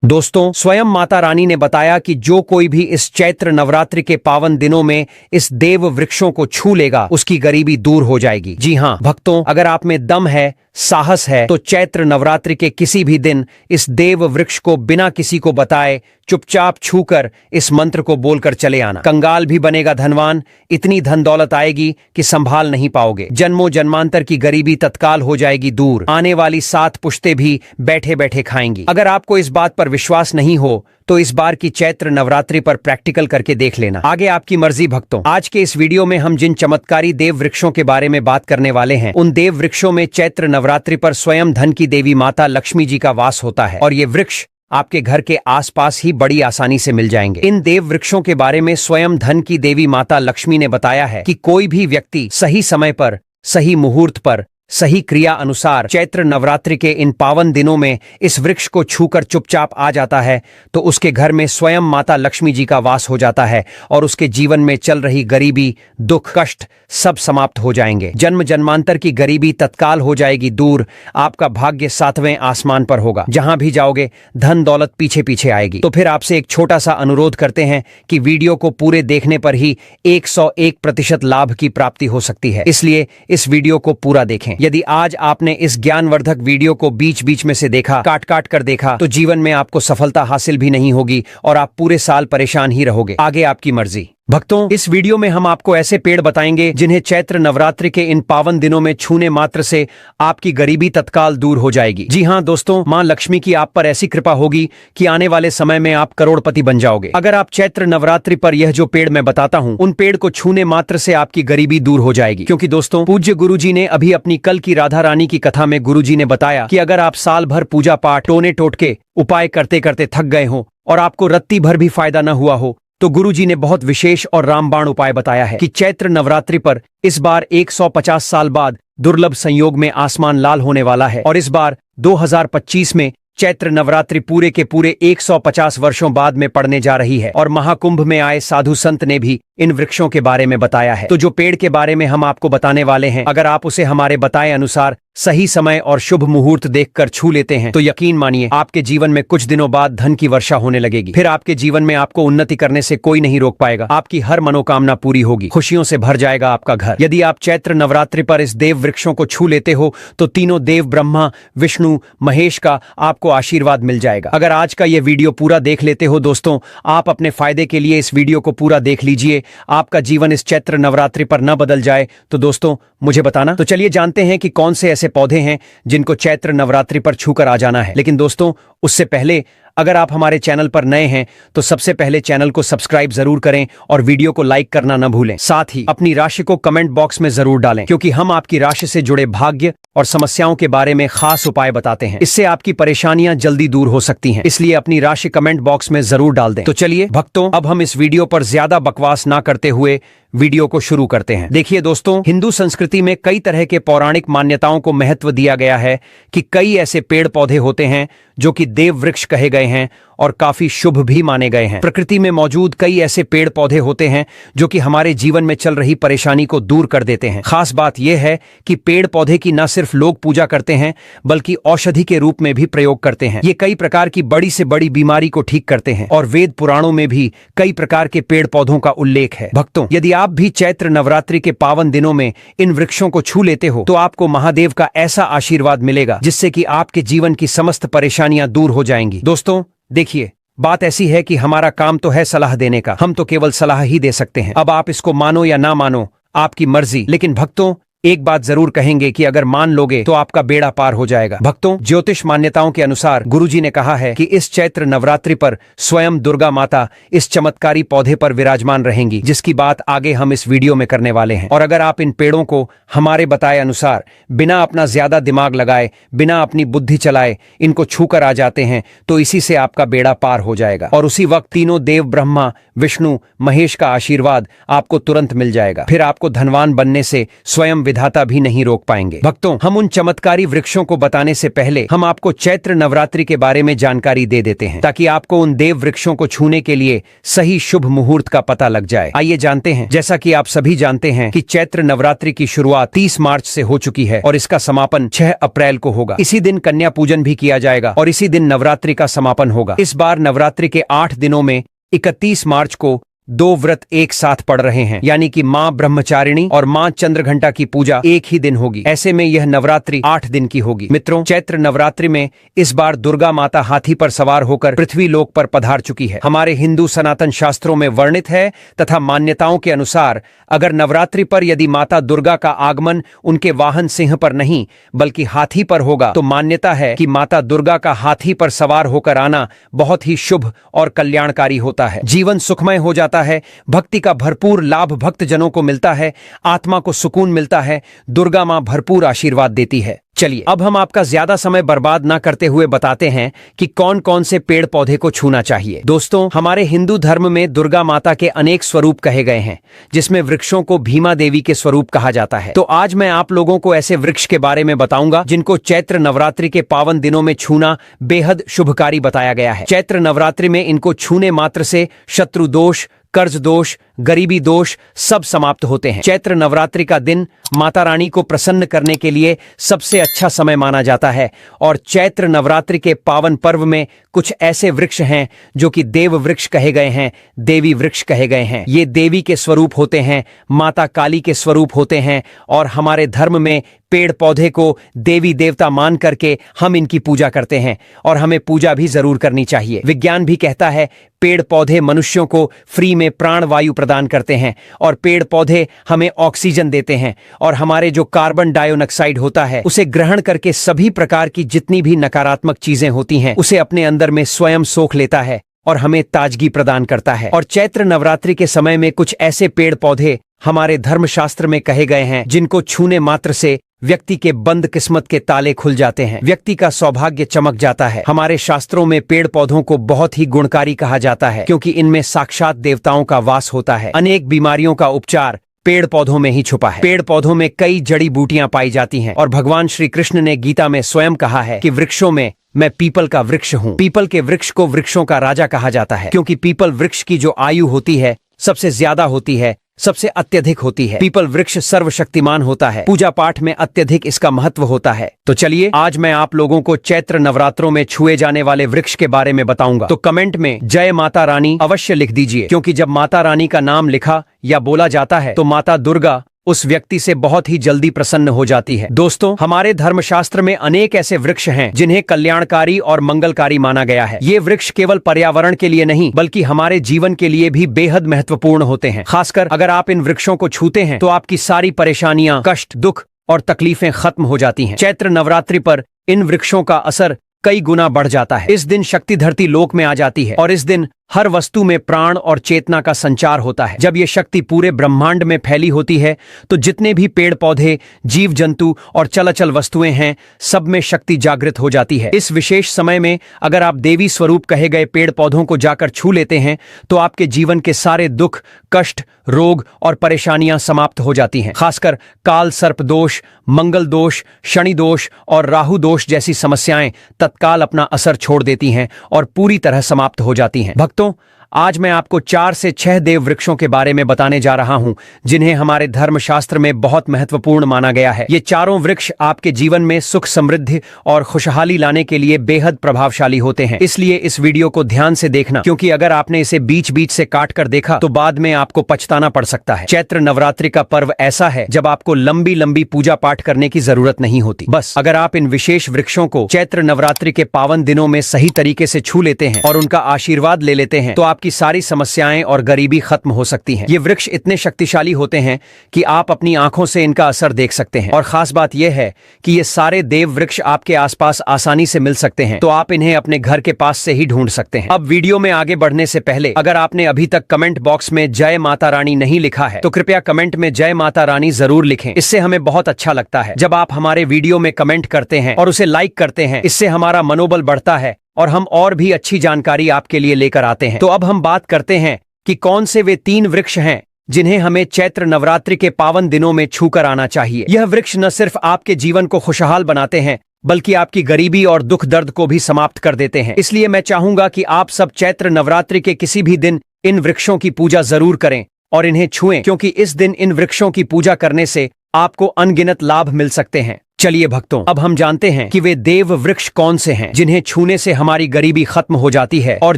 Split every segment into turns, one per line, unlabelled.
दोस्तों, स्वयं माता रानी ने बताया कि जो कोई भी इस चैत्र नवरात्रि के पावन दिनों में इस देव वृक्षों को छू लेगा उसकी गरीबी दूर हो जाएगी। जी हाँ भक्तों, अगर आप में दम है, साहस है, तो चैत्र नवरात्रि के किसी भी दिन इस देव वृक्ष को बिना किसी को बताए चुपचाप छूकर इस मंत्र को बोलकर चले आना। कंगाल भी बनेगा धनवान, इतनी धन दौलत आएगी कि संभाल नहीं पाओगे। जन्मों जन्मांतर की गरीबी तत्काल हो जाएगी दूर। आने वाली 7 पुश्तें भी बैठे बैठे खाएंगी। अगर आपको इस बात पर विश्वास नहीं हो तो इस बार की चैत्र नवरात्रि पर प्रैक्टिकल करके देख लेना। आगे आपकी मर्जी भक्तों। आज के इस वीडियो में हम जिन चमत्कारी देव वृक्षों के बारे में बात करने वाले हैं, उन देव वृक्षों में चैत्र नवरात्रि पर स्वयं धन की देवी माता लक्ष्मी जी का वास होता है और ये वृक्ष आपके घर के आसपास ही बड़ी आसानी से मिल जाएंगे। इन देव वृक्षों के बारे में स्वयं धन की देवी माता लक्ष्मी ने बताया है कि कोई भी व्यक्ति सही समय पर, सही मुहूर्त पर, सही क्रिया अनुसार चैत्र नवरात्रि के इन पावन दिनों में इस वृक्ष को छूकर चुपचाप आ जाता है तो उसके घर में स्वयं माता लक्ष्मी जी का वास हो जाता है और उसके जीवन में चल रही गरीबी, दुख, कष्ट सब समाप्त हो जाएंगे। जन्म जन्मांतर की गरीबी तत्काल हो जाएगी दूर। आपका भाग्य 7वें आसमान पर होगा। जहां भी जाओगे धन दौलत पीछे पीछे आएगी। तो फिर आपसे एक छोटा सा अनुरोध करते हैं कि वीडियो को पूरे देखने पर ही 101% लाभ की प्राप्ति हो सकती है, इसलिए इस वीडियो को पूरा देखें। यदि आज आपने इस ज्ञानवर्धक वीडियो को बीच बीच में से देखा, काट काट कर देखा, तो जीवन में आपको सफलता हासिल भी नहीं होगी और आप पूरे साल परेशान ही रहोगे। आगे आपकी मर्जी। भक्तों, इस वीडियो में हम आपको ऐसे पेड़ बताएंगे जिन्हें चैत्र नवरात्रि के इन पावन दिनों में छूने मात्र से आपकी गरीबी तत्काल दूर हो जाएगी। जी हाँ दोस्तों, मां लक्ष्मी की आप पर ऐसी कृपा होगी कि आने वाले समय में आप करोड़पति बन जाओगे। अगर आप चैत्र नवरात्रि पर यह जो पेड़ मैं बताता हूँ, उन पेड़ को छूने मात्र से आपकी गरीबी दूर हो जाएगी। क्योंकि दोस्तों, पूज्य गुरुजी ने अभी अपनी कल की राधा रानी की कथा में गुरुजी ने बताया कि अगर आप साल भर पूजा पाठ, टोने टोटके उपाय करते करते थक गए हो और आपको रत्ती भर भी फायदा न हुआ हो, तो गुरुजी ने बहुत विशेष और रामबाण उपाय बताया है कि चैत्र नवरात्रि पर इस बार 150 साल बाद दुर्लभ संयोग में आसमान लाल होने वाला है और इस बार 2025 में चैत्र नवरात्रि पूरे के पूरे 150 वर्षों बाद में पड़ने जा रही है। और महाकुंभ में आए साधु संत ने भी इन वृक्षों के बारे में बताया है। तो जो पेड़ के बारे में हम आपको बताने वाले हैं, अगर आप उसे हमारे बताए अनुसार सही समय और शुभ मुहूर्त देखकर छू लेते हैं तो यकीन मानिए आपके जीवन में कुछ दिनों बाद धन की वर्षा होने लगेगी। फिर आपके जीवन में आपको उन्नति करने से कोई नहीं रोक पाएगा। आपकी हर मनोकामना पूरी होगी, खुशियों से भर जाएगा आपका घर। यदि आप चैत्र नवरात्रि पर इस देव वृक्षों को छू लेते हो तो तीनों देव ब्रह्मा, विष्णु, महेश का आपको आशीर्वाद मिल जाएगा। अगर आज का ये वीडियो पूरा देख लेते हो दोस्तों, आप अपने फायदे के लिए इस वीडियो को पूरा देख लीजिए। आपका जीवन इस चैत्र नवरात्रि पर न बदल जाए तो दोस्तों मुझे बताना। तो चलिए जानते हैं कि कौन से ऐसे पौधे हैं जिनको चैत्र नवरात्रि पर छूकर आ जाना है। लेकिन दोस्तों, उससे पहले अगर आप हमारे चैनल पर नए हैं तो सबसे पहले चैनल को सब्सक्राइब जरूर करें और वीडियो को लाइक करना न भूलें। साथ ही अपनी राशि को कमेंट बॉक्स में जरूर डालें, क्योंकि हम आपकी राशि से जुड़े भाग्य और समस्याओं के बारे में खास उपाय बताते हैं। इससे आपकी परेशानियां जल्दी दूर हो सकती हैं, इसलिए अपनी राशि कमेंट बॉक्स में जरूर डाल दें। तो चलिए भक्तों, अब हम इस वीडियो पर ज्यादा बकवास ना करते हुए वीडियो को शुरू करते हैं। देखिए दोस्तों, हिंदू संस्कृति में कई तरह के पौराणिक मान्यताओं को महत्व दिया गया है कि कई ऐसे पेड़ पौधे होते हैं जो कि देव वृक्ष कहे गए हैं और काफी शुभ भी माने गए हैं। प्रकृति में मौजूद कई ऐसे पेड़ पौधे होते हैं जो कि हमारे जीवन में चल रही परेशानी को दूर कर देते हैं। खास बात यह है कि पेड़ पौधे की न सिर्फ लोग पूजा करते हैं बल्कि औषधि के रूप में भी प्रयोग करते हैं। ये कई प्रकार की बड़ी से बड़ी बीमारी को ठीक करते हैं और वेद पुराणों में भी कई प्रकार के पेड़ पौधों का उल्लेख है। भक्तों, यदि आप भी चैत्र नवरात्रि के पावन दिनों में इन वृक्षों को छू लेते हो तो आपको महादेव का ऐसा आशीर्वाद मिलेगा जिससे कि आपके जीवन की समस्त परेशानियां दूर हो जाएंगी। दोस्तों देखिए, बात ऐसी है कि हमारा काम तो है सलाह देने का, हम तो केवल सलाह ही दे सकते हैं। अब आप इसको मानो या ना मानो, आपकी मर्जी। लेकिन भक्तों, एक बात जरूर कहेंगे कि अगर मान लोगे तो आपका बेड़ा पार हो जाएगा। भक्तों, ज्योतिष मान्यताओं के अनुसार गुरुजी ने कहा है कि इस चैत्र नवरात्रि पर स्वयं दुर्गा माता इस चमत्कारी पौधे पर विराजमान रहेंगी, जिसकी बात आगे हम इस वीडियो में करने वाले हैं। और अगर आप इन पेड़ों को हमारे बताए अनुसार बिना अपना ज्यादा दिमाग लगाए, बिना अपनी बुद्धि चलाए इनको छूकर आ जाते हैं तो इसी से आपका बेड़ा पार हो जाएगा और उसी वक्त तीनों देव ब्रह्मा, विष्णु, महेश का आशीर्वाद आपको तुरंत मिल जाएगा। फिर आपको धनवान बनने से स्वयं विधाता भी नहीं रोक पाएंगे। भक्तों, हम उन चमत्कारी वृक्षों को बताने से पहले हम आपको चैत्र नवरात्रि के बारे में जानकारी दे देते हैं, ताकि आपको उन देव वृक्षों को छूने के लिए सही शुभ मुहूर्त का पता लग जाए। आइए जानते हैं। जैसा कि आप सभी जानते हैं कि चैत्र नवरात्रि की शुरुआत 30 मार्च से हो चुकी है और इसका समापन 6 अप्रैल को होगा। इसी दिन कन्या पूजन भी किया जाएगा और इसी दिन नवरात्रि का समापन होगा। इस बार नवरात्रि के 8 दिनों में 31 मार्च को 2 व्रत एक साथ पड़ रहे हैं, यानी कि मां ब्रह्मचारिणी और मां चंद्रघंटा की पूजा एक ही दिन होगी। ऐसे में यह नवरात्रि 8 दिन की होगी। मित्रों, चैत्र नवरात्रि में इस बार दुर्गा माता हाथी पर सवार होकर पृथ्वी लोक पर पधार चुकी है। हमारे हिंदू सनातन शास्त्रों में वर्णित है तथा मान्यताओं के अनुसार अगर नवरात्रि पर यदि माता दुर्गा का आगमन उनके वाहन सिंह पर नहीं बल्कि हाथी पर होगा, तो मान्यता है कि माता दुर्गा का हाथी पर सवार होकर आना बहुत ही शुभ और कल्याणकारी होता है। जीवन सुखमय हो जाता है, भक्ति का भरपूर लाभ भक्त जनों को मिलता है, आत्मा को सुकून मिलता है, दुर्गा मां भरपूर आशीर्वाद देती है। चलिए अब हम आपका ज्यादा समय बर्बाद ना करते हुए बताते हैं कि कौन कौन से पेड़ पौधे को छूना चाहिए। दोस्तों, हमारे हिंदू धर्म में दुर्गा माता के अनेक स्वरूप कहे गए हैं, जिसमें वृक्षों को भीमा देवी के स्वरूप कहा जाता है। तो आज मैं आप लोगों को ऐसे वृक्ष के बारे में बताऊंगा जिनको चैत्र नवरात्रि के पावन दिनों में छूना बेहद शुभकारी बताया गया है। चैत्र नवरात्रि में इनको छूने मात्र से शत्रु दोष, कर्ज दोष, गरीबी दोष सब समाप्त होते हैं। चैत्र नवरात्रि का दिन माता रानी को प्रसन्न करने के लिए सबसे अच्छा समय माना जाता है और चैत्र नवरात्रि के पावन पर्व में कुछ ऐसे वृक्ष हैं जो कि देव वृक्ष कहे गए हैं, देवी वृक्ष कहे गए हैं। ये देवी के स्वरूप होते हैं, माता काली के स्वरूप होते हैं और हमारे धर्म में पेड़ पौधे को देवी देवता मान करके हम इनकी पूजा करते हैं और हमें पूजा भी जरूर करनी चाहिए। विज्ञान भी कहता है पेड़ पौधे मनुष्यों को फ्री में प्राण वायु प्रदान करते हैं और पेड़ पौधे हमें ऑक्सीजन देते हैं और हमारे जो कार्बन डाइऑक्साइड होता है उसे ग्रहण करके सभी प्रकार की जितनी भी नकारात्मक चीजें होती हैं उसे अपने अंदर में स्वयं सोख लेता है और हमें ताजगी प्रदान करता है। और चैत्र नवरात्रि के समय में कुछ ऐसे पेड़ पौधे हमारे धर्मशास्त्र में कहे गए हैं जिनको छूने मात्र से व्यक्ति के बंद किस्मत के ताले खुल जाते हैं, व्यक्ति का सौभाग्य चमक जाता है। हमारे शास्त्रों में पेड़ पौधों को बहुत ही गुणकारी कहा जाता है क्योंकि इनमें साक्षात देवताओं का वास होता है। अनेक बीमारियों का उपचार पेड़ पौधों में ही छुपा है। पेड़ पौधों में कई जड़ी बूटियां पाई जाती हैं और भगवान श्री कृष्ण ने गीता में स्वयं कहा है कि वृक्षों में मैं पीपल का वृक्ष हूँ। पीपल के वृक्ष को वृक्षों का राजा कहा जाता है क्योंकि पीपल वृक्ष की जो आयु होती है सबसे ज्यादा होती है, सबसे अत्यधिक होती है। पीपल वृक्ष सर्वशक्तिमान होता है, पूजा पाठ में अत्यधिक इसका महत्व होता है। तो चलिए आज मैं आप लोगों को चैत्र नवरात्रों में छुए जाने वाले वृक्ष के बारे में बताऊंगा। तो कमेंट में जय माता रानी अवश्य लिख दीजिए, क्योंकि जब माता रानी का नाम लिखा या बोला जाता है तो माता दुर्गा उस व्यक्ति से बहुत ही जल्दी प्रसन्न हो जाती है। दोस्तों, हमारे धर्मशास्त्र में अनेक ऐसे वृक्ष हैं जिन्हें कल्याणकारी और मंगलकारी माना गया है। ये वृक्ष केवल पर्यावरण के लिए नहीं बल्कि हमारे जीवन के लिए भी बेहद महत्वपूर्ण होते हैं। खासकर अगर आप इन वृक्षों को छूते हैं तो आपकी सारी परेशानियां, कष्ट, दुख और तकलीफें खत्म हो जाती हैं। चैत्र नवरात्रि पर इन वृक्षों का असर कई गुना बढ़ जाता है। इस दिन शक्ति धरती लोक में आ जाती है और इस दिन हर वस्तु में प्राण और चेतना का संचार होता है। जब ये शक्ति पूरे ब्रह्मांड में फैली होती है तो जितने भी पेड़ पौधे, जीव जंतु और चलाचल वस्तुएं हैं सब में शक्ति जागृत हो जाती है। इस विशेष समय में अगर आप देवी स्वरूप कहे गए पेड़ पौधों को जाकर छू लेते हैं तो आपके जीवन के सारे दुख, कष्ट, रोग और परेशानियां समाप्त हो जाती हैं। खासकर काल सर्प दोष, मंगल दोष, शनि दोष और राहु दोष जैसी समस्याएं तत्काल अपना असर छोड़ देती हैं और पूरी तरह समाप्त हो जाती हैं। भक्तों, आज मैं आपको 4 से 6 देव वृक्षों के बारे में बताने जा रहा हूं जिन्हें हमारे धर्मशास्त्र में बहुत महत्वपूर्ण माना गया है। ये चारों वृक्ष आपके जीवन में सुख, समृद्धि और खुशहाली लाने के लिए बेहद प्रभावशाली होते हैं। इसलिए इस वीडियो को ध्यान से देखना, क्योंकि अगर आपने इसे बीच बीच से काट कर देखा तो बाद में आपको पछताना पड़ सकता है। चैत्र नवरात्रि का पर्व ऐसा है जब आपको लंबी लंबी पूजा पाठ करने की जरूरत नहीं होती। बस अगर आप इन विशेष वृक्षों को चैत्र नवरात्रि के पावन दिनों में सही तरीके से छू लेते हैं और उनका आशीर्वाद ले लेते हैं तो आपकी सारी समस्याएं और गरीबी खत्म हो सकती हैं। ये वृक्ष इतने शक्तिशाली होते हैं कि आप अपनी आंखों से इनका असर देख सकते हैं और खास बात यह है कि ये सारे देव वृक्ष आपके आसपास आसानी से मिल सकते हैं, तो आप इन्हें अपने घर के पास से ही ढूंढ सकते हैं। अब वीडियो में आगे बढ़ने से पहले अगर आपने अभी तक कमेंट बॉक्स में जय माता रानी नहीं लिखा है तो कृपया कमेंट में जय माता रानी जरूर लिखें। इससे हमें बहुत अच्छा लगता है जब आप हमारे वीडियो में कमेंट करते हैं और उसे लाइक करते हैं। इससे हमारा मनोबल बढ़ता है और हम और भी अच्छी जानकारी आपके लिए लेकर आते हैं। तो अब हम बात करते हैं कि कौन से वे 3 वृक्ष हैं जिन्हें हमें चैत्र नवरात्रि के पावन दिनों में छूकर आना चाहिए। यह वृक्ष न सिर्फ आपके जीवन को खुशहाल बनाते हैं, बल्कि आपकी गरीबी और दुख दर्द को भी समाप्त कर देते हैं। इसलिए मैं चाहूंगा कि आप सब चैत्र नवरात्रि के किसी भी दिन इन वृक्षों की पूजा जरूर करें और इन्हें छुएं, क्योंकि इस दिन इन वृक्षों की पूजा करने से आपको अनगिनत लाभ मिल सकते हैं। चलिए भक्तों, अब हम जानते हैं कि वे देव वृक्ष कौन से हैं जिन्हें छूने से हमारी गरीबी खत्म हो जाती है और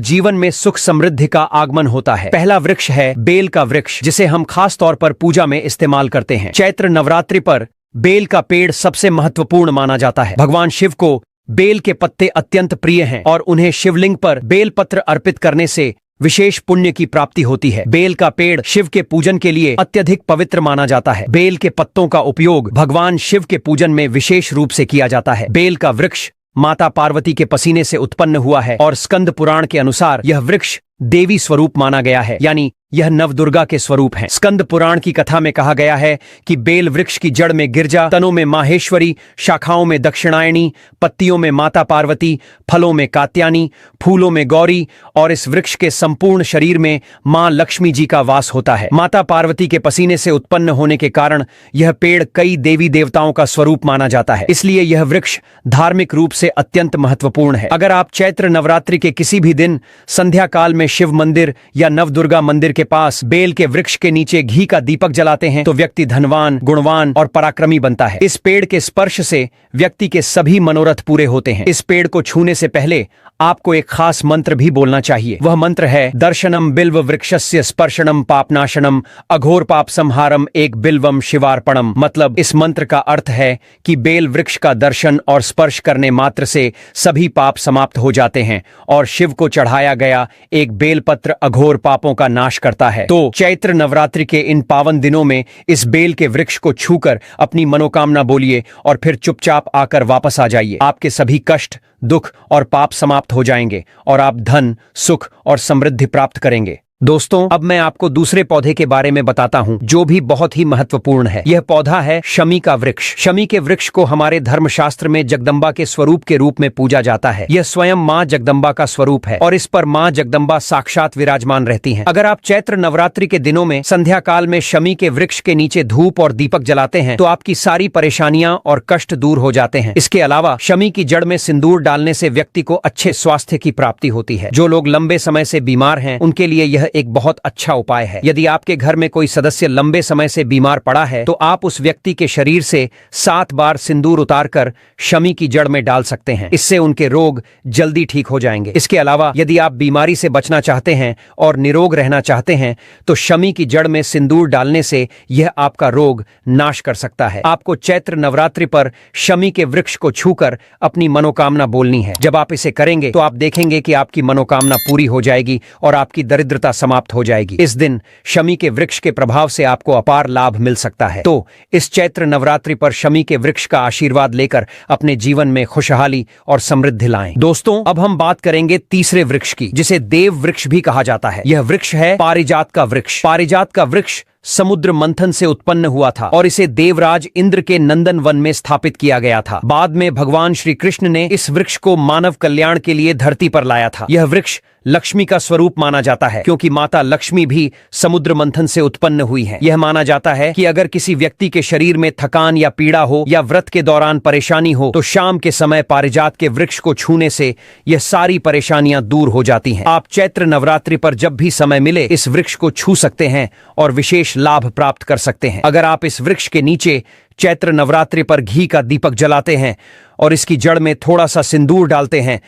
जीवन में सुख समृद्धि का आगमन होता है। पहला वृक्ष है बेल का वृक्ष, जिसे हम खास तौर पर पूजा में इस्तेमाल करते हैं। चैत्र नवरात्रि पर बेल का पेड़ सबसे महत्वपूर्ण माना जाता है। भगवान शिव को बेल के पत्ते अत्यंत प्रिय हैं और उन्हें शिवलिंग पर बेल पत्र अर्पित करने से विशेष पुण्य की प्राप्ति होती है। बेल का पेड़ शिव के पूजन के लिए अत्यधिक पवित्र माना जाता है। बेल के पत्तों का उपयोग भगवान शिव के पूजन में विशेष रूप से किया जाता है। बेल का वृक्ष माता पार्वती के पसीने से उत्पन्न हुआ है और स्कंद पुराण के अनुसार यह वृक्ष देवी स्वरूप माना गया है, यानी यह नवदुर्गा के स्वरूप है। स्कंद पुराण की कथा में कहा गया है कि बेल वृक्ष की जड़ में गिरजा, तनों में माहेश्वरी, शाखाओं में दक्षिणायणी, पत्तियों में माता पार्वती, फलों में कात्यायनी, फूलों में गौरी और इस वृक्ष के संपूर्ण शरीर में मां लक्ष्मी जी का वास होता है। माता पार्वती के पसीने से उत्पन्न होने के कारण यह पेड़ कई देवी देवताओं का स्वरूप माना जाता है। इसलिए यह वृक्ष धार्मिक रूप से अत्यंत महत्वपूर्ण है। अगर आप चैत्र नवरात्रि के किसी भी दिन संध्या काल में शिव मंदिर या नवदुर्गा मंदिर के पास बेल के वृक्ष के नीचे घी का दीपक जलाते हैं तो व्यक्ति धनवान, गुणवान और पराक्रमी बनता है। इस पेड़ के स्पर्श से व्यक्ति के सभी मनोरथ पूरे होते हैं। इस पेड़ को छूने से पहले आपको एक खास मंत्र भी बोलना चाहिए। वह मंत्र है दर्शनम बिल्व वृक्षस्य स्पर्शनम पापनाशनम अघोर पाप संहारम एक बिल्वम शिवार्पणम। मतलब इस मंत्र का अर्थ है कि बेल वृक्ष का दर्शन और स्पर्श करने मात्र से सभी पाप समाप्त हो जाते हैं और शिव को चढ़ाया गया एक बेलपत्र अघोर पापों का नाश करता है। तो चैत्र नवरात्रि के इन पावन दिनों में इस बेल के वृक्ष को छूकर अपनी मनोकामना बोलिए और फिर चुपचाप आकर वापस आ जाइए। आपके सभी कष्ट, दुख और पाप समाप्त हो जाएंगे और आप धन, सुख और समृद्धि प्राप्त करेंगे। दोस्तों, अब मैं आपको दूसरे पौधे के बारे में बताता हूं जो भी बहुत ही महत्वपूर्ण है। यह पौधा है शमी का वृक्ष। शमी के वृक्ष को हमारे धर्मशास्त्र में जगदम्बा के स्वरूप के रूप में पूजा जाता है। यह स्वयं मां जगदम्बा का स्वरूप है और इस पर मां जगदम्बा साक्षात विराजमान रहती हैं। अगर आप चैत्र नवरात्रि के दिनों में संध्या काल में शमी के वृक्ष के नीचे धूप और दीपक जलाते हैं तो आपकी सारी परेशानियां और कष्ट दूर हो जाते हैं। इसके अलावा शमी की जड़ में सिंदूर डालने से व्यक्ति को अच्छे स्वास्थ्य की प्राप्ति होती है। जो लोग लंबे समय से बीमार हैं उनके लिए यह एक बहुत अच्छा उपाय है। यदि आपके घर में कोई सदस्य लंबे समय से बीमार पड़ा है तो आप उस व्यक्ति के शरीर से 7 बार सिंदूर उतारकर शमी की जड़ में डाल सकते हैं। इससे उनके रोग जल्दी ठीक हो जाएंगे। इसके अलावा यदि आप बीमारी से बचना चाहते हैं और निरोग रहना चाहते हैं तो शमी की जड़ में सिंदूर डालने से यह आपका रोग नाश कर सकता है। आपको चैत्र नवरात्रि पर शमी के वृक्ष को छूकर अपनी मनोकामना बोलनी है। जब आप इसे करेंगे तो आप देखेंगे कि आपकी मनोकामना पूरी हो जाएगी और आपकी दरिद्रता समाप्त हो जाएगी। इस दिन शमी के वृक्ष के प्रभाव से आपको अपार लाभ मिल सकता है। तो इस चैत्र नवरात्रि पर शमी के वृक्ष का आशीर्वाद लेकर अपने जीवन में खुशहाली और समृद्धि लाएं। दोस्तों, अब हम बात करेंगे तीसरे वृक्ष की, जिसे देव वृक्ष भी कहा जाता है। यह वृक्ष है पारिजात का वृक्ष। पारिजात का वृक्ष समुद्र मंथन से उत्पन्न हुआ था और इसे देवराज इंद्र के नंदन वन में स्थापित किया गया था। बाद में भगवान श्री कृष्ण ने इस वृक्ष को मानव कल्याण के लिए धरती पर लाया था। यह वृक्ष लक्ष्मी का स्वरूप माना जाता है क्योंकि माता लक्ष्मी भी समुद्र मंथन से उत्पन्न हुई है। यह माना जाता है कि अगर किसी व्यक्ति के शरीर में थकान या पीड़ा हो या व्रत के दौरान परेशानी हो तो शाम के समय पारिजात के वृक्ष को छूने से यह सारी परेशानियां दूर हो जाती हैं। आप चैत्र नवरात्रि पर जब भी समय मिले इस वृक्ष को छू सकते हैं और विशेष लाभ प्राप्त कर सकते हैं। अगर आप इस वृक्ष के नीचे चैत्र नवरात्रि पर घी का दीपक जलाते हैं और इसकी जड़ में थोड़ा सा सिंदूर डालते हैं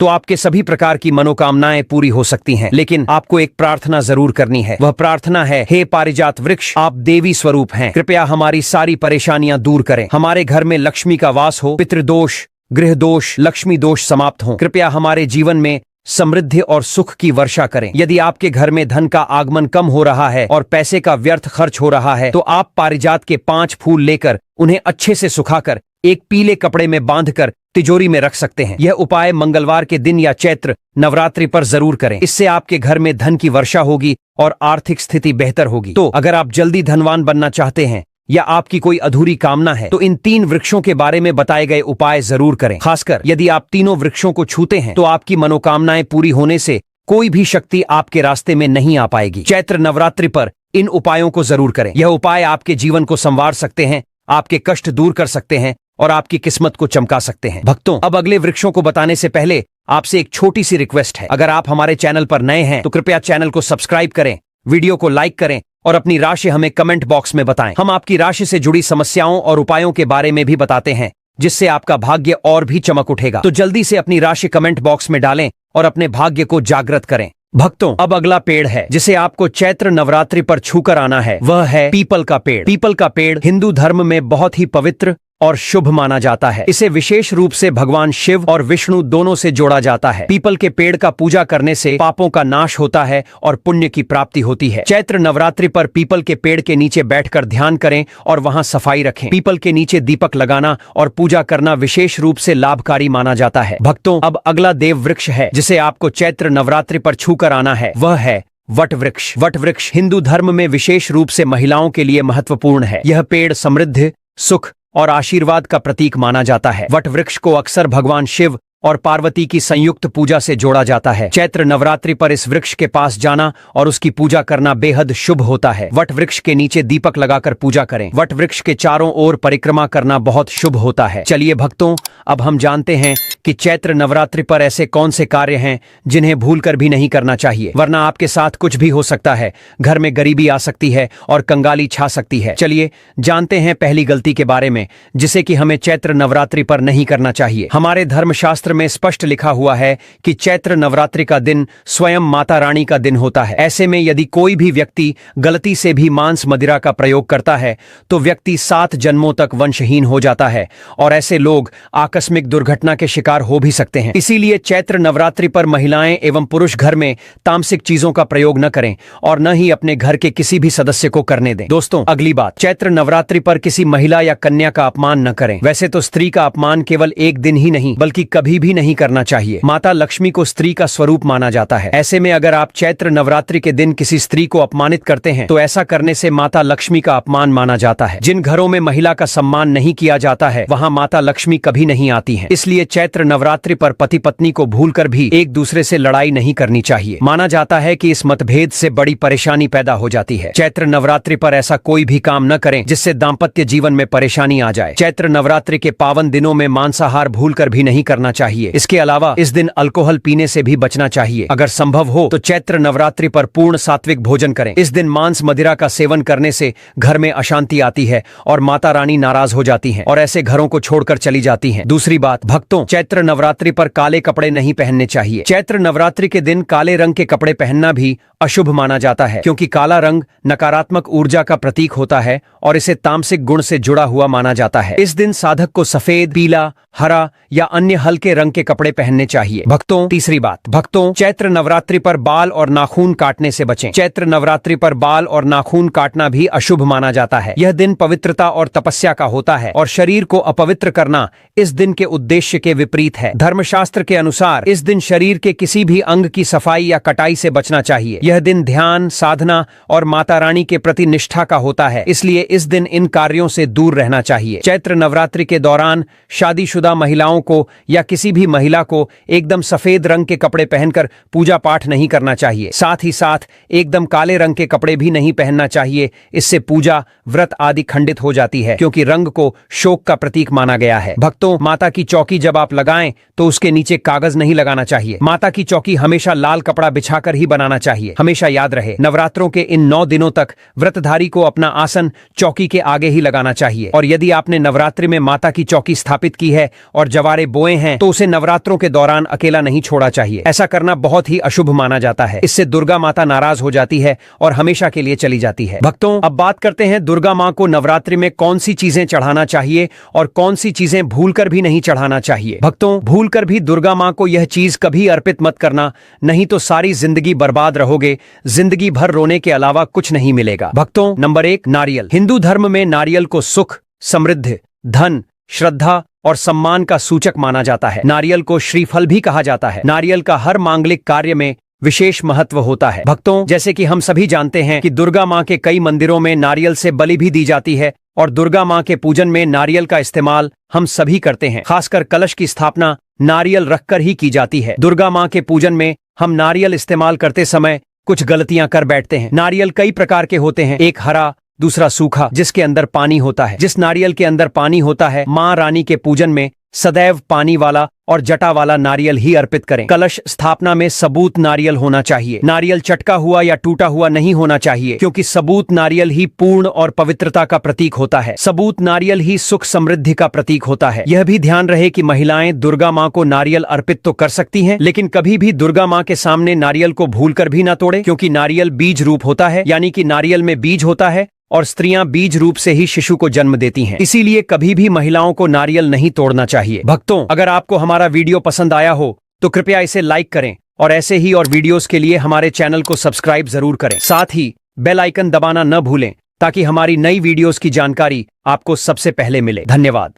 तो आपके सभी प्रकार की मनोकामनाएं पूरी हो सकती हैं। लेकिन आपको एक प्रार्थना जरूर करनी है। वह प्रार्थना है, हे पारिजात वृक्ष, आप देवी स्वरूप हैं, कृपया हमारी सारी परेशानियां दूर करें। हमारे घर में लक्ष्मी का वास हो, पितृदोष, गृह दोष, लक्ष्मी दोष समाप्त हो। कृपया हमारे जीवन में समृद्धि और सुख की वर्षा करें। यदि आपके घर में धन का आगमन कम हो रहा है और पैसे का व्यर्थ खर्च हो रहा है तो आप पारिजात के 5 फूल लेकर उन्हें अच्छे से सुखाकर एक पीले कपड़े में बांधकर तिजोरी में रख सकते हैं। यह उपाय मंगलवार के दिन या चैत्र नवरात्रि पर जरूर करें। इससे आपके घर में धन की वर्षा होगी और आर्थिक स्थिति बेहतर होगी। तो अगर आप जल्दी धनवान बनना चाहते हैं या आपकी कोई अधूरी कामना है तो इन 3 वृक्षों के बारे में बताए गए उपाय जरूर करें। खासकर यदि आप तीनों वृक्षों को छूते हैं तो आपकी मनोकामनाएं पूरी होने से कोई भी शक्ति आपके रास्ते में नहीं आ पाएगी। चैत्र नवरात्रि पर इन उपायों को जरूर करें। यह उपाय आपके जीवन को संवार सकते हैं, आपके कष्ट दूर कर सकते हैं और आपकी किस्मत को चमका सकते हैं। भक्तों, अब अगले वृक्षों को बताने से पहले आपसे एक छोटी सी रिक्वेस्ट है। अगर आप हमारे चैनल पर नए हैं तो कृपया चैनल को सब्सक्राइब करें, वीडियो को लाइक करें और अपनी राशि हमें कमेंट बॉक्स में बताएं। हम आपकी राशि से जुड़ी समस्याओं और उपायों के बारे में भी बताते हैं, जिससे आपका भाग्य और भी चमक उठेगा। तो जल्दी से अपनी राशि कमेंट बॉक्स में डालें और अपने भाग्य को जागृत करें। भक्तों, अब अगला पेड़ है जिसे आपको चैत्र नवरात्रि पर छूकर आना है, वह है पीपल का पेड़। पीपल का पेड़ हिंदू धर्म में बहुत ही पवित्र और शुभ माना जाता है। इसे विशेष रूप से भगवान शिव और विष्णु दोनों से जोड़ा जाता है। पीपल के पेड़ का पूजा करने से पापों का नाश होता है और पुण्य की प्राप्ति होती है। चैत्र नवरात्रि पर पीपल के पेड़ के नीचे बैठकर ध्यान करें और वहां सफाई रखें। पीपल के नीचे दीपक लगाना और पूजा करना विशेष रूप से लाभकारी माना जाता है। भक्तों, अब अगला देव वृक्ष है जिसे आपको चैत्र नवरात्रि पर छूकर आना है, वह है वट वृक्ष। वट वृक्ष हिंदू धर्म में विशेष रूप से महिलाओं के लिए महत्वपूर्ण है। यह पेड़ समृद्धि, सुख और आशीर्वाद का प्रतीक माना जाता है। वट वृक्ष को अक्सर भगवान शिव और पार्वती की संयुक्त पूजा से जोड़ा जाता है। चैत्र नवरात्रि पर इस वृक्ष के पास जाना और उसकी पूजा करना बेहद शुभ होता है। वट वृक्ष के नीचे दीपक लगाकर पूजा करें। वट वृक्ष के चारों ओर परिक्रमा करना बहुत शुभ होता है। चलिए भक्तों, अब हम जानते हैं कि चैत्र नवरात्रि पर ऐसे कौन से कार्य हैं जिन्हें भूलकर भी नहीं करना चाहिए, वरना आपके साथ कुछ भी हो सकता है। घर में गरीबी आ सकती है और कंगाली छा सकती है। चलिए जानते हैं पहली गलती के बारे में, जिसे कि हमें चैत्र नवरात्रि पर नहीं करना चाहिए। हमारे धर्मशास्त्र में स्पष्ट लिखा हुआ है कि चैत्र नवरात्रि का दिन स्वयं माता रानी का दिन होता है। ऐसे में यदि कोई भी व्यक्ति गलती से भी मांस मदिरा का प्रयोग करता है तो व्यक्ति 7 जन्मों तक वंशहीन हो जाता है और ऐसे लोग आकस्मिक दुर्घटना के शिकार हो भी सकते हैं। इसीलिए चैत्र नवरात्रि पर महिलाएं एवं पुरुष घर में तामसिक चीजों का प्रयोग न करें और न ही अपने घर के किसी भी सदस्य को करने दें। दोस्तों, अगली बात, चैत्र नवरात्रि पर किसी महिला या कन्या का अपमान न करें। वैसे तो स्त्री का अपमान केवल एक दिन ही नहीं बल्कि कभी भी नहीं करना चाहिए। माता लक्ष्मी को स्त्री का स्वरूप माना जाता है। ऐसे में अगर आप चैत्र नवरात्रि के दिन किसी स्त्री को अपमानित करते हैं तो ऐसा करने से माता लक्ष्मी का अपमान माना जाता है। जिन घरों में महिला का सम्मान नहीं किया जाता है वहां माता लक्ष्मी कभी नहीं आती हैं। इसलिए चैत्र नवरात्रि पर पति पत्नी को भूलकर भी एक दूसरे से लड़ाई नहीं करनी चाहिए। माना जाता है कि इस मतभेद से बड़ी परेशानी पैदा हो जाती है। चैत्र नवरात्रि पर ऐसा कोई भी काम न करें जिससे दाम्पत्य जीवन में परेशानी आ जाए। चैत्र नवरात्रि के पावन दिनों में मांसाहार भूलकर भी नहीं करना चाहिए। इसके अलावा इस दिन अल्कोहल पीने से भी बचना चाहिए। अगर संभव हो तो चैत्र नवरात्रि पर पूर्ण सात्विक भोजन करें। इस दिन मांस मदिरा का सेवन करने से घर में अशांति आती है और माता रानी नाराज हो जाती हैं और ऐसे घरों को छोड़कर चली जाती हैं। दूसरी बात, भक्तों, चैत्र नवरात्रि पर काले कपड़े नहीं पहनने चाहिए। चैत्र नवरात्रि के दिन काले रंग के कपड़े पहनना भी अशुभ माना जाता है, क्योंकि काला रंग नकारात्मक ऊर्जा का प्रतीक होता है और इसे तामसिक गुण से जुड़ा हुआ माना जाता है। इस दिन साधक को सफेद, पीला, हरा या अन्य हल्के रंग के कपड़े पहनने चाहिए। भक्तों, तीसरी बात, भक्तों, चैत्र नवरात्रि पर बाल और नाखून काटने से बचें। चैत्र नवरात्रि पर बाल और नाखून काटना भी अशुभ माना जाता है। यह दिन पवित्रता और तपस्या का होता है और शरीर को अपवित्र करना इस दिन के उद्देश्य के विपरीत है। धर्मशास्त्र के अनुसार इस दिन शरीर के किसी भी अंग की सफाई या कटाई से बचना चाहिए। यह दिन ध्यान, साधना और माता रानी के प्रति निष्ठा का होता है, इसलिए इस दिन इन कार्यों से दूर रहना चाहिए। चैत्र नवरात्रि के दौरान शादीशुदा महिलाओं को या किसी भी महिला को एकदम सफेद रंग के कपड़े पहनकर पूजा पाठ नहीं करना चाहिए। साथ ही साथ एकदम काले रंग के कपड़े भी नहीं पहनना चाहिए। इससे पूजा, व्रत आदि खंडित हो जाती है, क्योंकि रंग को शोक का प्रतीक माना गया है। भक्तों, माता की चौकी जब आप लगाएं तो उसके नीचे कागज नहीं लगाना चाहिए। माता की चौकी हमेशा लाल कपड़ा बिछाकर ही बनाना चाहिए। हमेशा याद रहे, नवरात्रों के इन 9 दिनों तक व्रतधारी को अपना आसन चौकी के आगे ही लगाना चाहिए। और यदि आपने नवरात्रि में माता की चौकी स्थापित की है और जवारे बोए हैं तो उसे नवरात्रों के दौरान अकेला नहीं छोड़ा चाहिए। ऐसा करना बहुत ही अशुभ माना जाता है। इससे दुर्गा माता नाराज हो जाती है और हमेशा के लिए चली जाती है। भक्तों, अब बात करते हैं दुर्गा मां को नवरात्रि में कौन सी चीजें चढ़ाना चाहिए और कौन सी चीजें भूलकर भी नहीं चढ़ाना चाहिए। भक्तों, भूलकर भी दुर्गा मां को यह चीज कभी अर्पित मत करना, नहीं तो सारी जिंदगी बर्बाद रहोगे। जिंदगी भर रोने के अलावा कुछ नहीं मिलेगा। भक्तों, नंबर 1, नारियल। हिंदू धर्म में नारियल को सुख, समृद्धि, धन, श्रद्धा और सम्मान का सूचक माना जाता है। नारियल को श्रीफल भी कहा जाता है। नारियल का हर मांगलिक कार्य में विशेष महत्व होता है। भक्तों, जैसे कि हम सभी जानते हैं कि दुर्गा मां के कई मंदिरों में नारियल से बलि भी दी जाती है और दुर्गा मां के पूजन में नारियल का इस्तेमाल हम सभी करते हैं। खासकर कलश की स्थापना नारियल रखकर ही की जाती है। दुर्गा मां के पूजन में हम नारियल इस्तेमाल करते समय कुछ गलतियां कर बैठते हैं। नारियल कई प्रकार के होते हैं, एक हरा, दूसरा सूखा, जिसके अंदर पानी होता है। जिस नारियल के अंदर पानी होता है, मां रानी के पूजन में सदैव पानी वाला और जटा वाला नारियल ही अर्पित करें। कलश स्थापना में सबूत नारियल होना चाहिए। नारियल चटका हुआ या टूटा हुआ नहीं होना चाहिए, क्योंकि सबूत नारियल ही पूर्ण और पवित्रता का प्रतीक होता है। सबूत नारियल ही सुख समृद्धि का प्रतीक होता है। यह भी ध्यान रहे कि महिलाएं दुर्गा मां को नारियल अर्पित तो कर सकती हैं, लेकिन कभी भी दुर्गा मां के सामने नारियल को भूलकर भी ना तोड़े, क्योंकि नारियल बीज रूप होता है, यानी कि नारियल में बीज होता है और स्त्रियां बीज रूप से ही शिशु को जन्म देती हैं। इसीलिए कभी भी महिलाओं को नारियल नहीं तोड़ना चाहिए। भक्तों, अगर आपको हमारा वीडियो पसंद आया हो तो कृपया इसे लाइक करें और ऐसे ही और वीडियोस के लिए हमारे चैनल को सब्सक्राइब जरूर करें। साथ ही बेल आइकन दबाना न भूलें ताकि हमारी नई वीडियोस की जानकारी आपको सबसे पहले मिले। धन्यवाद।